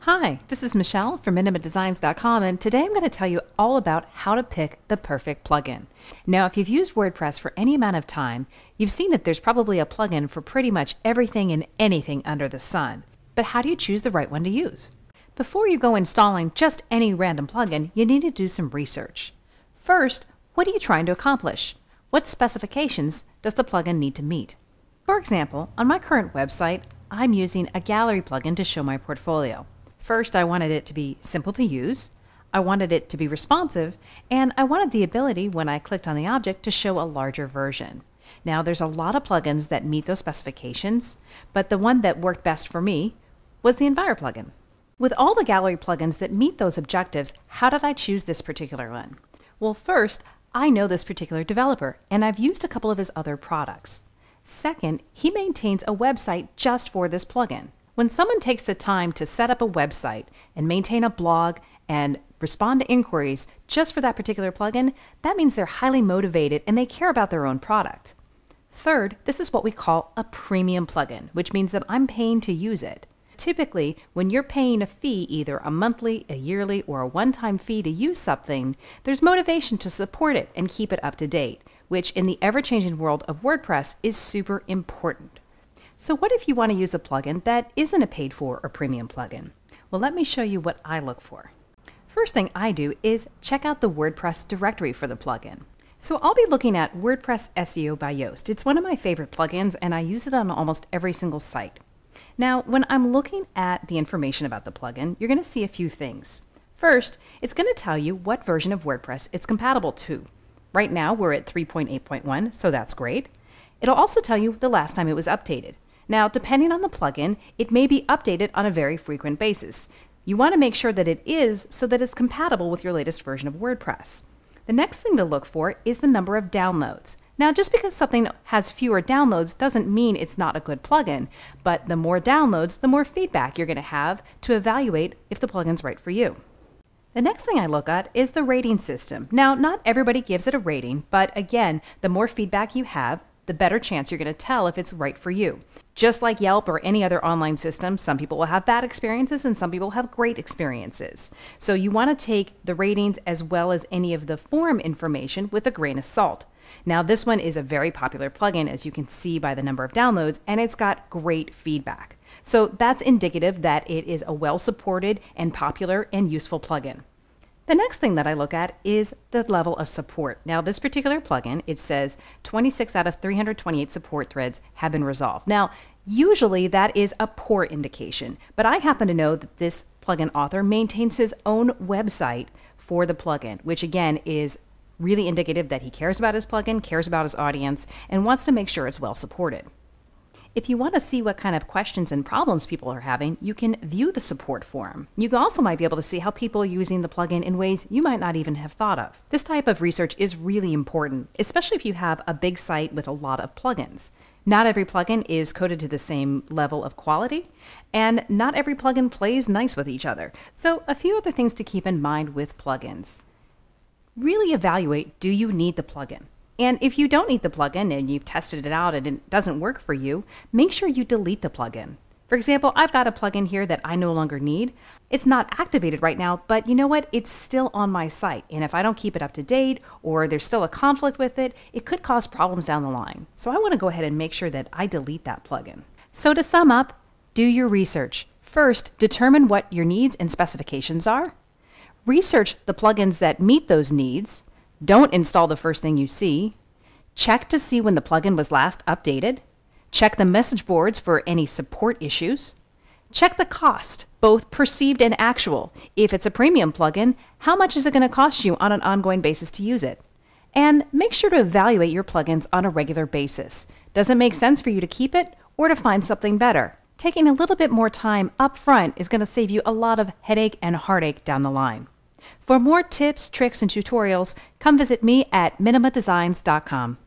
Hi, this is Michelle from minimadesigns.com, and today I'm going to tell you all about how to pick the perfect plugin. Now, if you've used WordPress for any amount of time, you've seen that there's probably a plugin for pretty much everything and anything under the sun. But how do you choose the right one to use? Before you go installing just any random plugin, you need to do some research. First, what are you trying to accomplish? What specifications does the plugin need to meet? For example, on my current website, I'm using a gallery plugin to show my portfolio. First, I wanted it to be simple to use, I wanted it to be responsive, and I wanted the ability, when I clicked on the object, to show a larger version. Now, there's a lot of plugins that meet those specifications, but the one that worked best for me was the Enviro plugin. With all the gallery plugins that meet those objectives, how did I choose this particular one? Well, first, I know this particular developer, and I've used a couple of his other products. Second, he maintains a website just for this plugin. When someone takes the time to set up a website and maintain a blog and respond to inquiries just for that particular plugin, that means they're highly motivated and they care about their own product. Third, this is what we call a premium plugin, which means that I'm paying to use it. Typically, when you're paying a fee, either a monthly, a yearly, or a one-time fee to use something, there's motivation to support it and keep it up to date, which in the ever-changing world of WordPress is super important. So what if you want to use a plugin that isn't a paid for or premium plugin? Well, let me show you what I look for. First thing I do is check out the WordPress directory for the plugin. So I'll be looking at WordPress SEO by Yoast. It's one of my favorite plugins and I use it on almost every single site. Now, when I'm looking at the information about the plugin, you're going to see a few things. First, it's going to tell you what version of WordPress it's compatible to. Right now, we're at 3.8.1, so that's great. It'll also tell you the last time it was updated. Now, depending on the plugin, it may be updated on a very frequent basis. You want to make sure that it is so that it's compatible with your latest version of WordPress. The next thing to look for is the number of downloads. Now, just because something has fewer downloads doesn't mean it's not a good plugin, but the more downloads, the more feedback you're going to have to evaluate if the plugin's right for you. The next thing I look at is the rating system. Now, not everybody gives it a rating, but again, the more feedback you have, the better chance you're going to tell if it's right for you. Just like Yelp or any other online system, some people will have bad experiences and some people have great experiences. So you want to take the ratings as well as any of the forum information with a grain of salt. Now, this one is a very popular plugin, as you can see by the number of downloads, and it's got great feedback. So that's indicative that it is a well-supported and popular and useful plugin. The next thing that I look at is the level of support. Now, this particular plugin, it says 26 out of 328 support threads have been resolved. Now, usually that is a poor indication, but I happen to know that this plugin author maintains his own website for the plugin, which again is really indicative that he cares about his plugin, cares about his audience, and wants to make sure it's well supported. If you want to see what kind of questions and problems people are having, you can view the support forum. You also might be able to see how people are using the plugin in ways you might not even have thought of. This type of research is really important, especially if you have a big site with a lot of plugins. Not every plugin is coded to the same level of quality, and not every plugin plays nice with each other. So a few other things to keep in mind with plugins. Really evaluate, do you need the plugin? And if you don't need the plugin and you've tested it out and it doesn't work for you, make sure you delete the plugin. For example, I've got a plugin here that I no longer need. It's not activated right now, but you know what? It's still on my site. And if I don't keep it up to date or there's still a conflict with it, it could cause problems down the line. So I want to go ahead and make sure that I delete that plugin. So to sum up, do your research. First, determine what your needs and specifications are. Research the plugins that meet those needs. Don't install the first thing you see. Check to see when the plugin was last updated. Check the message boards for any support issues. Check the cost, both perceived and actual. If it's a premium plugin, how much is it going to cost you on an ongoing basis to use it? And make sure to evaluate your plugins on a regular basis. Does it make sense for you to keep it or to find something better? Taking a little bit more time up front is going to save you a lot of headache and heartache down the line. For more tips, tricks, and tutorials, come visit me at minimadesigns.com.